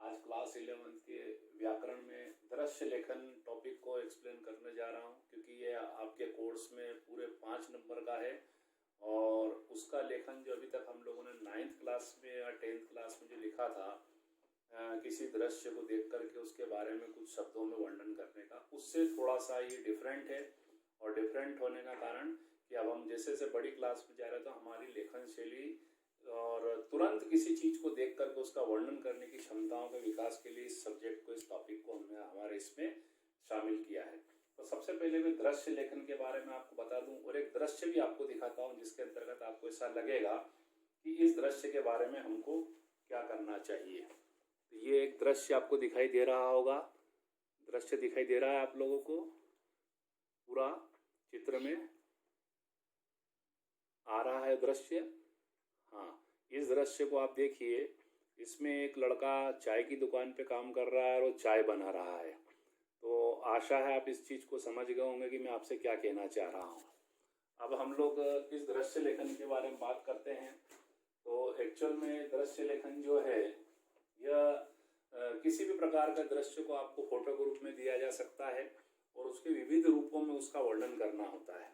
आज क्लास 11 के व्याकरण में दृश्य लेखन टॉपिक को एक्सप्लेन करने जा रहा हूँ, क्योंकि ये आपके कोर्स में पूरे 5 नंबर का है। और उसका लेखन जो अभी तक हम लोगों ने 9th क्लास में या 10th क्लास में जो लिखा था, किसी दृश्य को देख करके उसके बारे में कुछ शब्दों में वर्णन करने का, उससे थोड़ा सा ये डिफरेंट है। और डिफरेंट होने का कारण कि अब हम जैसे जैसे बड़ी क्लास में जा रहे हैं तो हमारी लेखन शैली और तुरंत किसी चीज़ को देख करके उसका वर्णन करने की क्षमताओं के विकास के लिए इस सब्जेक्ट को, इस टॉपिक को हमने हमारे इसमें शामिल किया है। तो सबसे पहले मैं दृश्य लेखन के बारे में आपको बता दूं और एक दृश्य भी आपको दिखाता हूं, जिसके अंतर्गत आपको ऐसा लगेगा कि इस दृश्य के बारे में हमको क्या करना चाहिए। तो ये एक दृश्य आपको दिखाई दे रहा होगा, दृश्य दिखाई दे रहा है आप लोगों को, पूरा चित्र में आ रहा है दृश्य। हाँ, इस दृश्य को आप देखिए, इसमें एक लड़का चाय की दुकान पे काम कर रहा है और वो चाय बना रहा है। तो आशा है आप इस चीज़ को समझ गए होंगे कि मैं आपसे क्या कहना चाह रहा हूँ। अब हम लोग इस दृश्य लेखन के बारे में बात करते हैं। तो एक्चुअल में दृश्य लेखन जो है, यह किसी भी प्रकार का दृश्य को आपको फोटो के रूप में दिया जा सकता है और उसके विविध रूपों में उसका वर्णन करना होता है।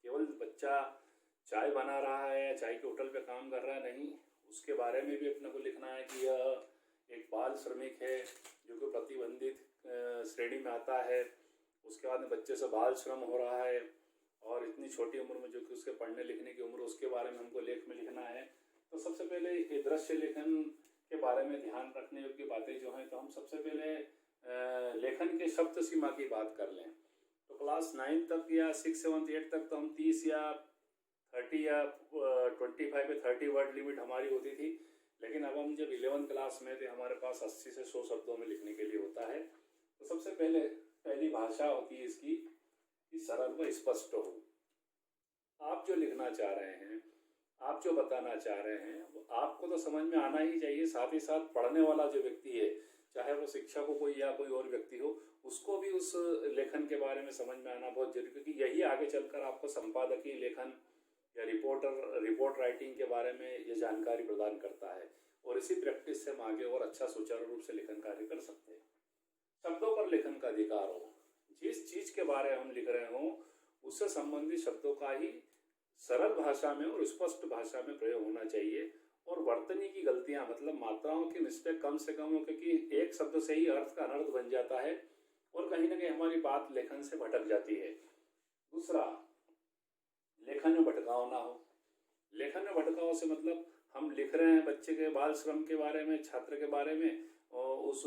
केवल बच्चा चाय बना रहा है या चाय के होटल पे काम कर रहा है नहीं, उसके बारे में भी अपने को लिखना है कि यह एक बाल श्रमिक है जो कि प्रतिबंधित श्रेणी में आता है। उसके बाद में बच्चे से बाल श्रम हो रहा है और इतनी छोटी उम्र में जो कि उसके पढ़ने लिखने की उम्र, उसके बारे में हमको लेख में लिखना है। तो सबसे पहले ये दृश्य लेखन के बारे में ध्यान रखने योग्य बातें जो हैं, तो हम सबसे पहले लेखन के शब्द सीमा की बात कर लें। तो क्लास 9 तक या 6, 7, 8 तक तो हम 30 या 30 या 25 या 30 वर्ड लिमिट हमारी होती थी। लेकिन अब हम जब 11th क्लास में थे, हमारे पास 80 से 100 शब्दों में लिखने के लिए होता है। तो सबसे पहली भाषा होती है इसकी कि सरल व स्पष्ट हो। आप जो लिखना चाह रहे हैं, आप जो बताना चाह रहे हैं, वो आपको तो समझ में आना ही चाहिए। साथ ही साथ पढ़ने वाला जो व्यक्ति है, चाहे वो शिक्षक हो कोई या कोई और व्यक्ति हो, उसको भी उस लेखन के बारे में समझ में आना बहुत जरूरी, क्योंकि यही आगे चलकर आपको संपादकीय लेखन या रिपोर्ट राइटिंग के बारे में ये जानकारी प्रदान करता है। और इसी प्रैक्टिस से हम आगे और अच्छा सुचारू रूप से लेखन कार्य कर सकते हैं। शब्दों पर लेखन का अधिकार हो, जिस चीज के बारे में हम लिख रहे हों उससे संबंधित शब्दों का ही सरल भाषा में और स्पष्ट भाषा में प्रयोग होना चाहिए। और वर्तनी की गलतियां, मतलब मात्राओं की मिस्टेक कम से कम हो, क्योंकि एक शब्द से ही अर्थ का अनर्थ बन जाता है और कहीं ना कहीं हमारी बात लेखन से भटक जाती है। दूसरा, लेखन में भटकाव ना हो। लेखन में भटकाव से मतलब हम लिख रहे हैं बच्चे के बाल श्रम के बारे में, छात्र के बारे में और उस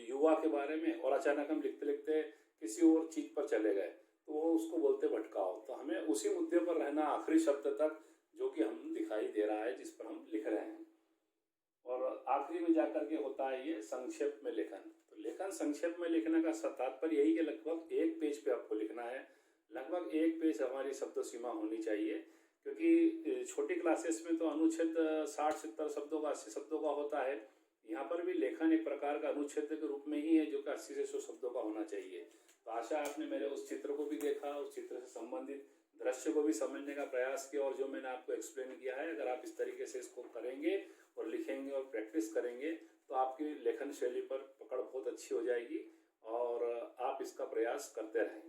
युवा के बारे में, और अचानक हम लिखते लिखते किसी और चीज पर चले गए, तो वो उसको बोलते भटकाव। तो हमें उसी मुद्दे पर रहना आखिरी शब्द तक, जो कि हम दिखाई दे रहा है, जिस पर हम लिख रहे हैं। और आखिरी में जाकर के होता है ये संक्षेप में लेखन। तो लेखन संक्षेप में लिखने का तात्पर्य यही कि लगभग 1 पेज पे आपको लिखना है। लगभग 1 पेज हमारी शब्द सीमा होनी चाहिए, क्योंकि छोटी क्लासेस में तो अनुच्छेद 60-70 शब्दों का, 80 शब्दों का होता है। यहाँ पर भी लेखन एक प्रकार का अनुच्छेद के रूप में ही है, जो कि 80 से 100 शब्दों का होना चाहिए। तो आशा आपने मेरे उस चित्र को भी देखा, उस चित्र से संबंधित दृश्य को भी समझने का प्रयास किया, और जो मैंने आपको एक्सप्लेन किया है, अगर आप इस तरीके से इसको करेंगे और लिखेंगे और प्रैक्टिस करेंगे तो आपकी लेखन शैली पर पकड़ बहुत अच्छी हो जाएगी और आप इसका प्रयास करते रहें।